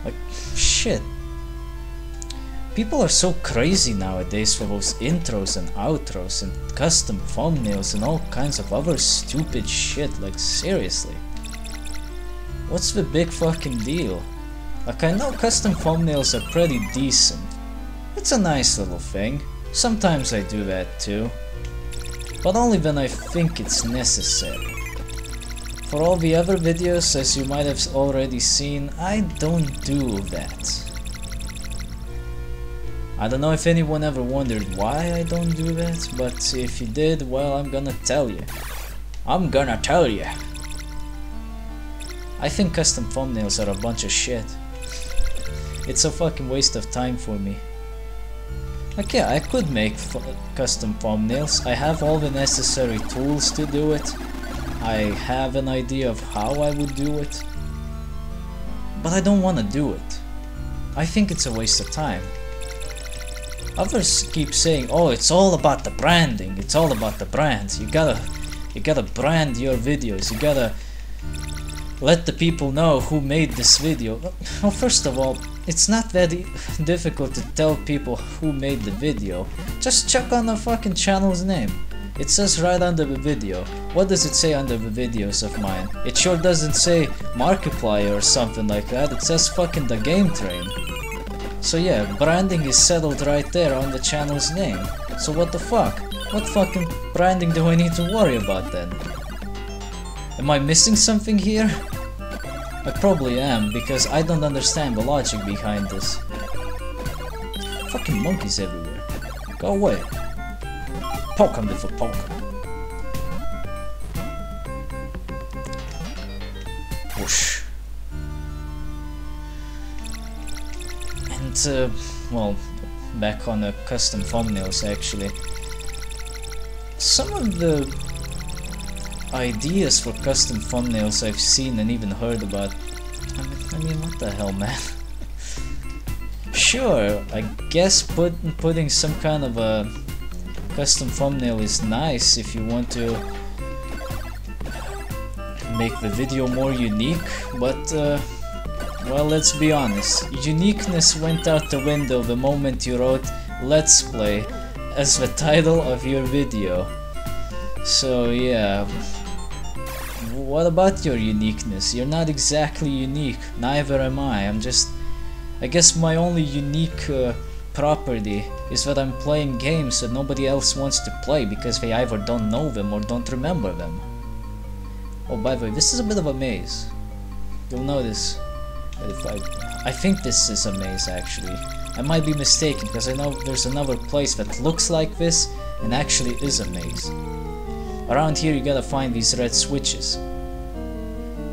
Like, shit. People are so crazy nowadays for those intros and outros and custom thumbnails and all kinds of other stupid shit, like seriously. What's the big fucking deal? Like, I know custom thumbnails are pretty decent. It's a nice little thing. Sometimes I do that too. But only when I think it's necessary. For all the other videos, as you might have already seen, I don't do that. I don't know if anyone ever wondered why I don't do that, but if you did, well, I'm gonna tell you. I'm gonna tell you. I think custom thumbnails are a bunch of shit. It's a fucking waste of time for me. Like, yeah, I could make custom thumbnails. I have all the necessary tools to do it. I have an idea of how I would do it. But I don't want to do it. I think it's a waste of time. Others keep saying, oh, it's all about the branding, it's all about the brand. You gotta brand your videos, you gotta let the people know who made this video. Well, first of all, it's not that difficult to tell people who made the video. Just check on the fucking channel's name. It says right under the video. What does it say under the videos of mine? It sure doesn't say Markiplier or something like that, it says fucking DaGameTrain. So yeah, branding is settled right there on the channel's name. So what the fuck? What fucking branding do I need to worry about then? Am I missing something here? I probably am, because I don't understand the logic behind this. Fucking monkeys everywhere. Go away. Poke 'em with a poke. Whoosh. And, well, back on the custom thumbnails actually. Some of the ideas for custom thumbnails I've seen and even heard about. I mean, what the hell, man? Sure, I guess putting some kind of a custom thumbnail is nice if you want to make the video more unique, but well, let's be honest, uniqueness went out the window the moment you wrote "Let's Play" as the title of your video. So yeah, what about your uniqueness? You're not exactly unique, neither am I. I guess my only unique property is that I'm playing games that nobody else wants to play because they either don't know them or don't remember them. Oh, by the way, this is a bit of a maze. You'll notice that if I think this is a maze actually. I might be mistaken because I know there's another place that looks like this and actually is a maze. Around here you gotta find these red switches.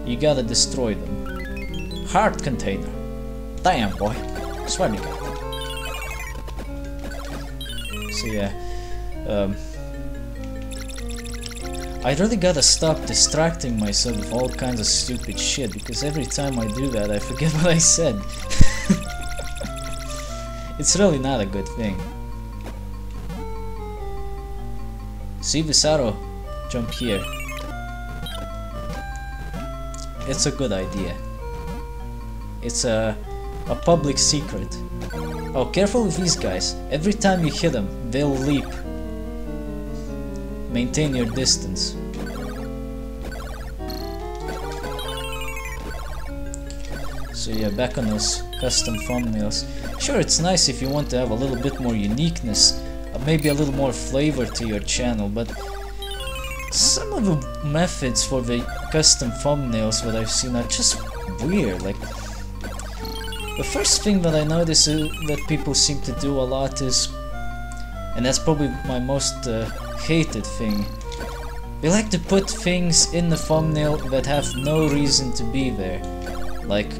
You gotta destroy them. Heart container. Damn, boy. Swear me God. So yeah, I really gotta stop distracting myself with all kinds of stupid shit, because every time I do that I forget what I said. It's really not a good thing. See this arrow? Jump here. It's a good idea. It's a public secret. Oh, careful with these guys. Every time you hit them, they'll leap. Maintain your distance. So yeah, back on those custom thumbnails. Sure, it's nice if you want to have a little bit more uniqueness, maybe a little more flavor to your channel, but some of the methods for the custom thumbnails that I've seen are just weird. Like, the first thing that I notice that people seem to do a lot is, and that's probably my most hated thing, they like to put things in the thumbnail that have no reason to be there. Like,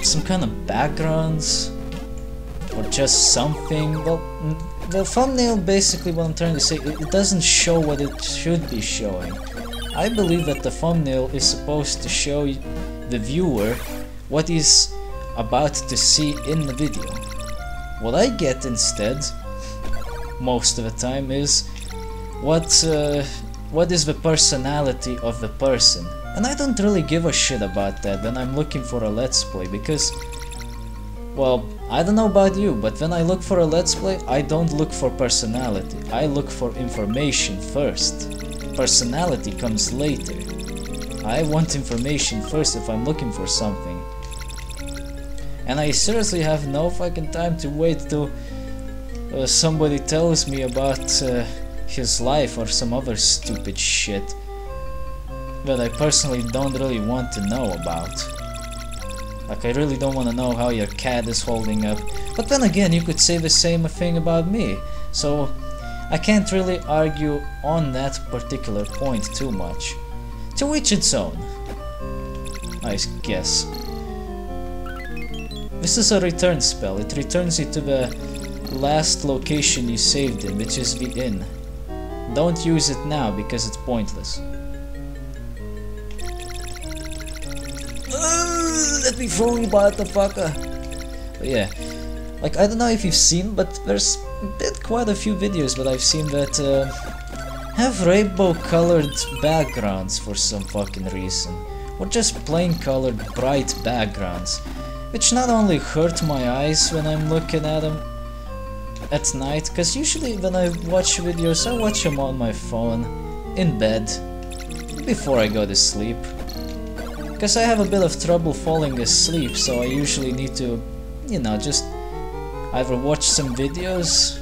some kind of backgrounds, or just something. Well, the thumbnail, basically what I'm trying to say, it doesn't show what it should be showing. I believe that the thumbnail is supposed to show the viewer what he's about to see in the video. What I get instead, most of the time, is what is the personality of the person. And I don't really give a shit about that when I'm looking for a let's play, because, well, I don't know about you, but when I look for a let's play, I don't look for personality. I look for information first. Personality comes later. I want information first if I'm looking for something. And I seriously have no fucking time to wait till somebody tells me about his life or some other stupid shit that I personally don't really want to know about. Like, I really don't want to know how your cat is holding up. But then again, you could say the same thing about me. So I can't really argue on that particular point too much. To each its own, I guess. This is a return spell. It returns you to the last location you saved in, which is the inn. Don't use it now because it's pointless. Let me throw you, motherfucker! But yeah, like, I don't know if you've seen, but there's been quite a few videos that I've seen that have rainbow colored backgrounds for some fucking reason. Or just plain colored bright backgrounds. Which not only hurt my eyes when I'm looking at them at night, because usually when I watch videos, I watch them on my phone, in bed, before I go to sleep. Because I have a bit of trouble falling asleep, so I usually need to, you know, just either watch some videos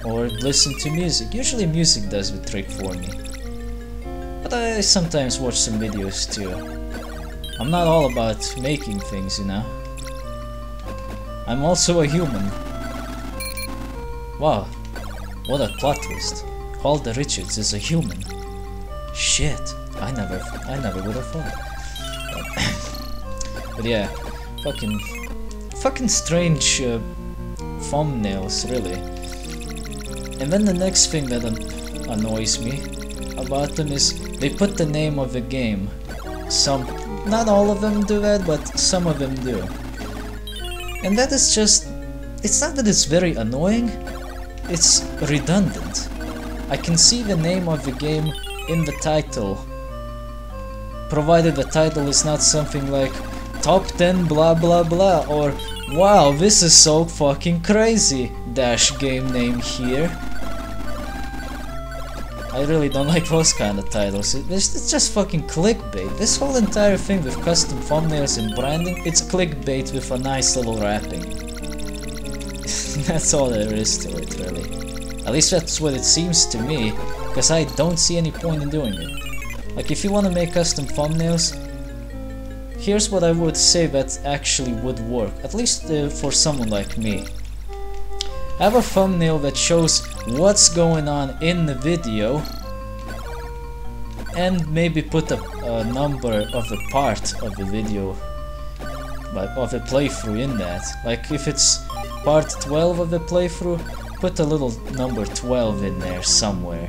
or listen to music. Usually music does the trick for me. But I sometimes watch some videos too. I'm not all about making things, you know. I'm also a human. Wow, what a plot twist. Hwaldar Richards is a human. Shit, I never would have thought. But yeah, fucking strange thumbnails, really. And then the next thing that annoys me about them is they put the name of the game. Not all of them do that, but some of them do. And that is just, it's not that it's very annoying, it's redundant. I can see the name of the game in the title, provided the title is not something like Top 10 blah blah blah or Wow, this is so fucking crazy dash game name here. I really don't like those kind of titles. It's just fucking clickbait. This whole entire thing with custom thumbnails and branding, it's clickbait with a nice little wrapping. That's all there is to it, really. At least that's what it seems to me, because I don't see any point in doing it. Like, if you want to make custom thumbnails, here's what I would say that actually would work, at least for someone like me. Have a thumbnail that shows what's going on in the video and maybe put a number of the part of the video, of the playthrough in that. Like if it's part 12 of the playthrough, put a little number 12 in there somewhere.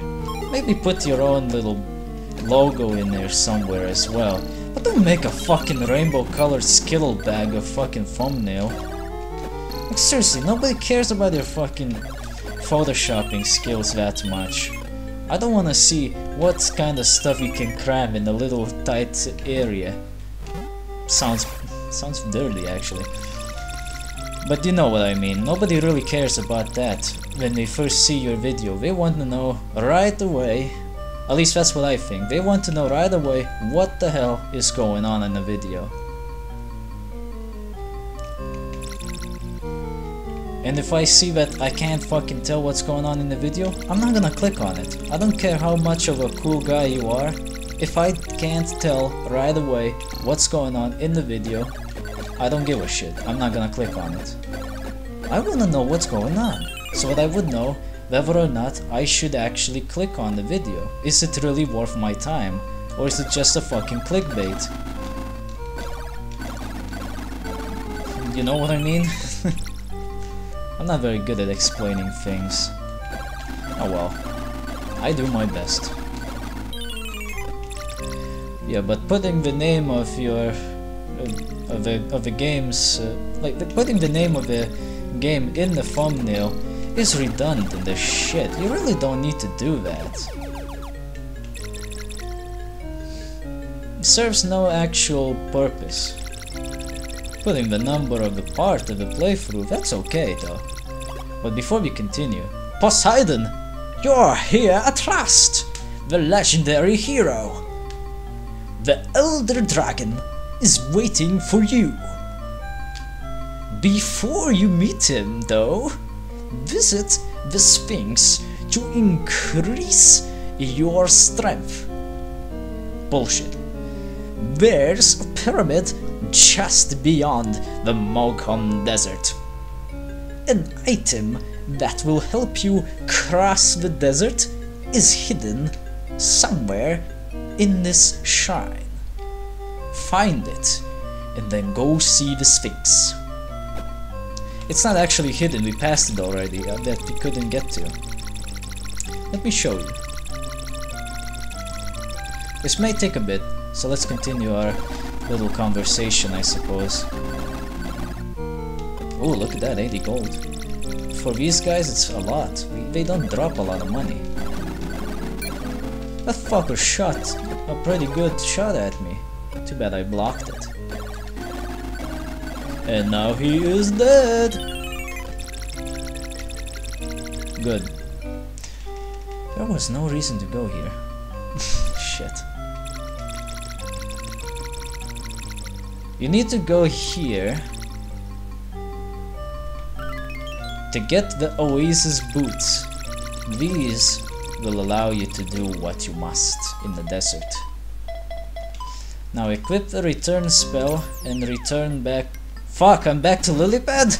Maybe put your own little logo in there somewhere as well. But don't make a fucking rainbow colored skittle bag of fucking thumbnail. Like seriously, nobody cares about your fucking photoshopping skills that much. I don't wanna see what kind of stuff you can cram in a little tight area. Sounds dirty actually. But you know what I mean, nobody really cares about that when they first see your video. They want to know right away, at least that's what I think, they want to know right away what the hell is going on in the video. And if I see that I can't fucking tell what's going on in the video, I'm not gonna click on it. I don't care how much of a cool guy you are. If I can't tell right away what's going on in the video, I don't give a shit. I'm not gonna click on it. I wanna know what's going on, so that I would know whether or not I should actually click on the video. Is it really worth my time? Or is it just a fucking clickbait? You know what I mean? I'm not very good at explaining things. Oh well, I do my best. Yeah, but putting the name of your of the games, like putting the name of the game in the thumbnail is redundant as shit. You really don't need to do that. serves no actual purpose. Putting the number of the part of the playthrough, that's okay though. But before we continue, Poseidon, you're here at last! The legendary hero! The Elder Dragon is waiting for you. Before you meet him though, visit the Sphinx to increase your strength. Bullshit. There's a pyramid just beyond the Moghan Desert. An item that will help you cross the desert is hidden somewhere in this shrine. Find it and then go see the Sphinx. It's not actually hidden, we passed it already, that we couldn't get to. Let me show you. This may take a bit, so let's continue our little conversation, I suppose. Oh, look at that, 80 gold. For these guys, it's a lot. They don't drop a lot of money. That fucker shot a pretty good shot at me. Too bad I blocked it. And now he is dead! Good. There was no reason to go here. Shit. You need to go here to get the Oasis boots. These will allow you to do what you must in the desert. Now equip the return spell and return back. Fuck, I'm back to Lilipad?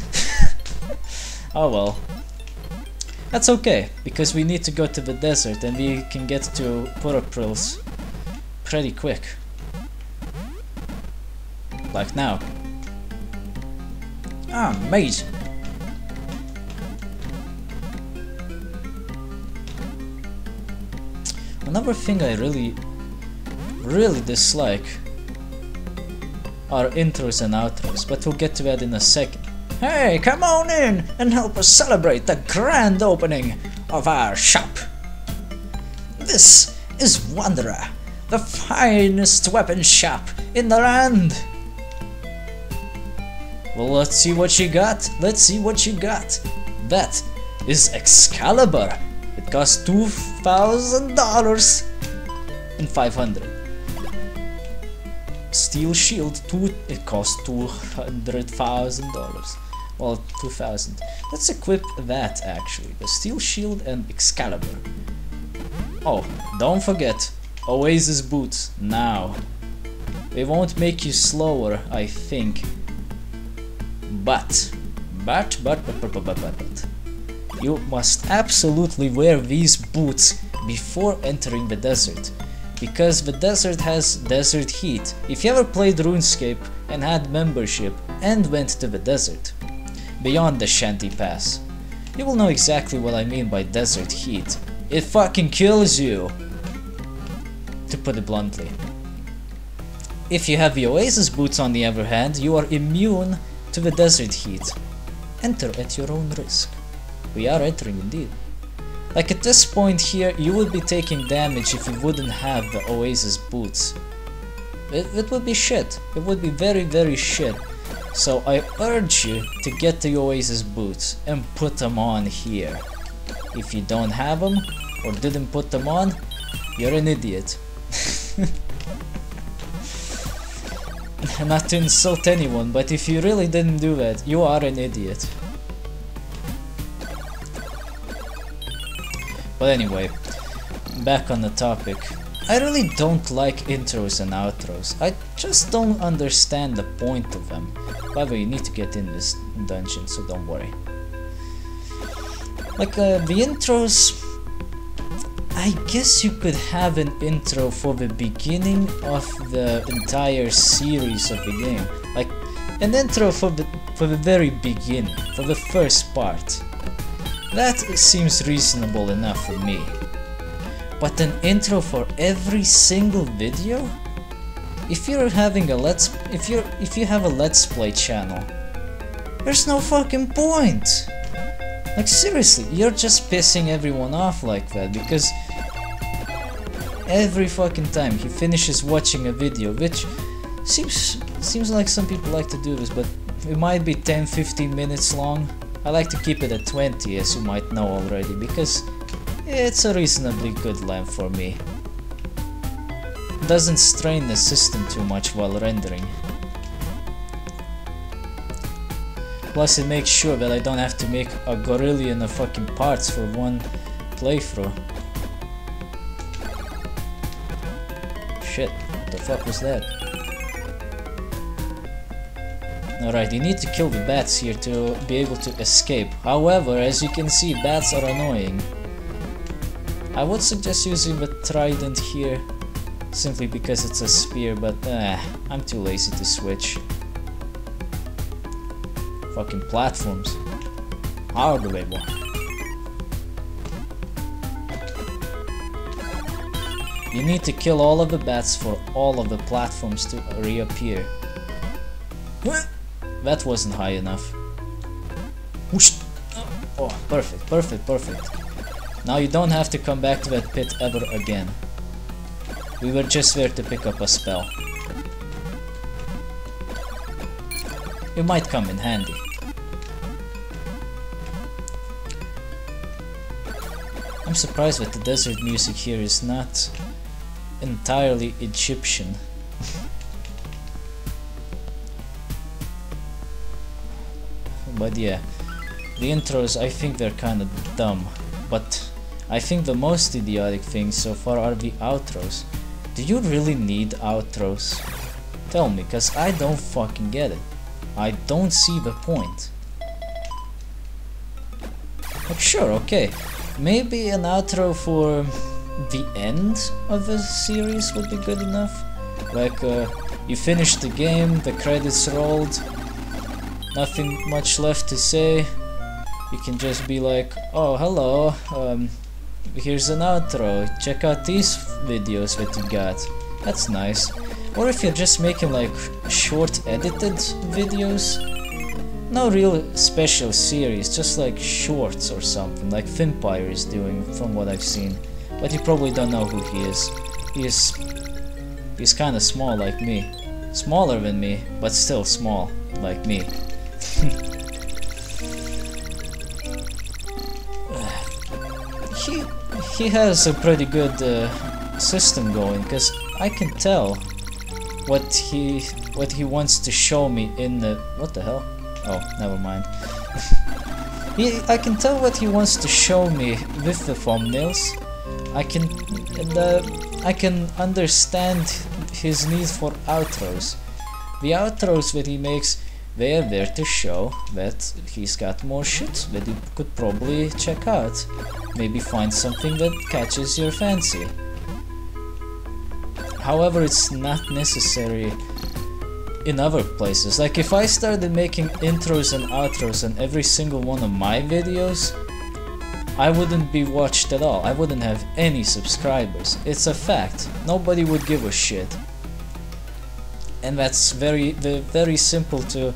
Oh well. That's okay, because we need to go to the desert and we can get to Purapril's pretty quick. Like now. Ah, amazing! Another thing I really dislike are intros and outros, but we'll get to that in a second. Hey, come on in and help us celebrate the grand opening of our shop. This is Hwaldar, the finest weapon shop in the land. Well, let's see what you got. Let's see what you got. That is Excalibur. It costs $2,000 and 500. Steel shield, it costs $200,000. Well, 2,000. Let's equip that actually. The steel shield and Excalibur. Oh, don't forget Oasis boots now. They won't make you slower, I think. But you must absolutely wear these boots before entering the desert, because the desert has desert heat. If you ever played RuneScape and had membership and went to the desert, beyond the Shanty Pass, you will know exactly what I mean by desert heat. It fucking kills you, to put it bluntly. If you have the Oasis boots on the other hand, you are immune to the desert heat. Enter at your own risk. We are entering indeed. Like at this point here, you would be taking damage if you wouldn't have the Oasis boots. It would be shit. It would be very, very shit. So I urge you to get the Oasis boots and put them on here. If you don't have them or didn't put them on, you're an idiot. Not to insult anyone, but if you really didn't do that, you are an idiot. But anyway, back on the topic. I really don't like intros and outros. I just don't understand the point of them. By the way, you need to get in this dungeon, so don't worry. Like the intros, I guess you could have an intro for the beginning of the entire series of the game. Like an intro for the very beginning, for the first part. That seems reasonable enough for me. But an intro for every single video? If you're having a if you have a Let's Play channel, there's no fucking point. Like seriously, you're just pissing everyone off like that, because every fucking time he finishes watching a video, which seems like some people like to do this, but it might be 10-15 minutes long. I like to keep it at 20, as you might know already, because it's a reasonably good length for me. Doesn't strain the system too much while rendering. Plus it makes sure that I don't have to make a gorillion of fucking parts for one playthrough. Shit, what the fuck was that? Alright, you need to kill the bats here to be able to escape. However, as you can see, bats are annoying. I would suggest using the trident here, simply because it's a spear, but I'm too lazy to switch. Fucking platforms. Hardware. You need to kill all of the bats for all of the platforms to reappear. That wasn't high enough. Oh, perfect, perfect, perfect. Now you don't have to come back to that pit ever again. We were just there to pick up a spell. It might come in handy. I'm surprised that the desert music here is not entirely Egyptian. But yeah, the intros, I think they're kinda dumb, but I think the most idiotic things so far are the outros. Do you really need outros? Tell me, cause I don't fucking get it. I don't see the point. Like, sure, okay, maybe an outro for the end of the series would be good enough. Like, you finish the game, the credits rolled, nothing much left to say. You can just be like, oh hello, here's an outro, check out these videos that you got. That's nice. Or if you're just making like short edited videos, no real special series, just like shorts or something, like Finpire is doing from what I've seen. But you probably don't know who he is. He's kinda small like me. Smaller than me, but still small like me. He has a pretty good system going, cause I can tell what he wants to show me in the what the hell? Oh, never mind. I can tell what he wants to show me with the thumbnails. I can understand his need for outros. The outros that he makes, they are there to show that he's got more shit that you could probably check out. Maybe find something that catches your fancy. However, it's not necessary in other places. Like if I started making intros and outros on every single one of my videos, I wouldn't be watched at all. I wouldn't have any subscribers. It's a fact. Nobody would give a shit. And that's very simple to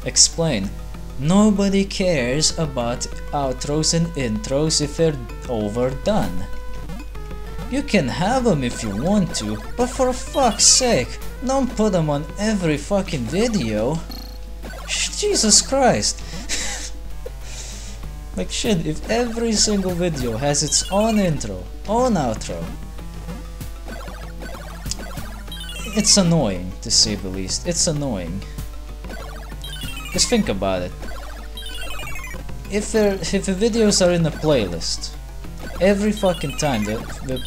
explain. Nobody cares about outros and intros if they're overdone. You can have them if you want to, but for fuck's sake, don't put them on every fucking video. Jesus Christ. Like shit, if every single video has its own intro, own outro, it's annoying, to say the least. It's annoying. Just think about it. If the videos are in a playlist, every fucking time the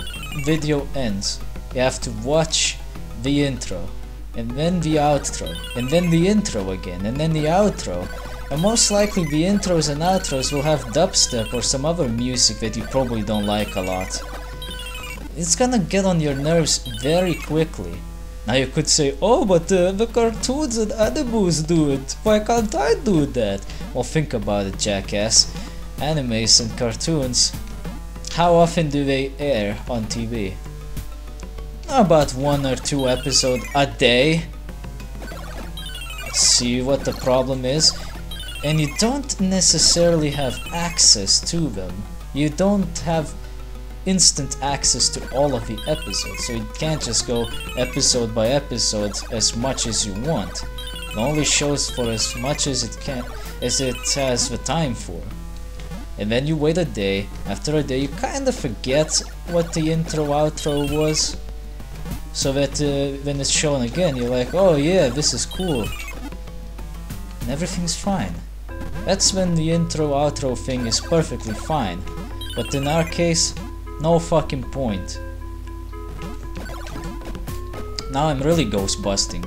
video ends, you have to watch the intro, and then the outro, and then the intro again, and then the outro. And most likely the intros and outros will have dubstep or some other music that you probably don't like a lot. It's gonna get on your nerves very quickly. Now you could say, oh, but the cartoons and animes do it, why can't I do that? Well, think about it, jackass. Animes and cartoons, how often do they air on TV? About 1 or 2 episodes a day. See what the problem is? And you don't necessarily have access to them. You don't have instant access to all of the episodes, so it can't just go episode by episode as much as you want. It only shows for as much as it has the time for. And then you wait a day. After a day you kinda forget what the intro outro was, so that when it's shown again you're like, oh yeah, this is cool, and everything's fine. That's when the intro outro thing is perfectly fine, but in our case, no fucking point. Now I'm really ghost busting.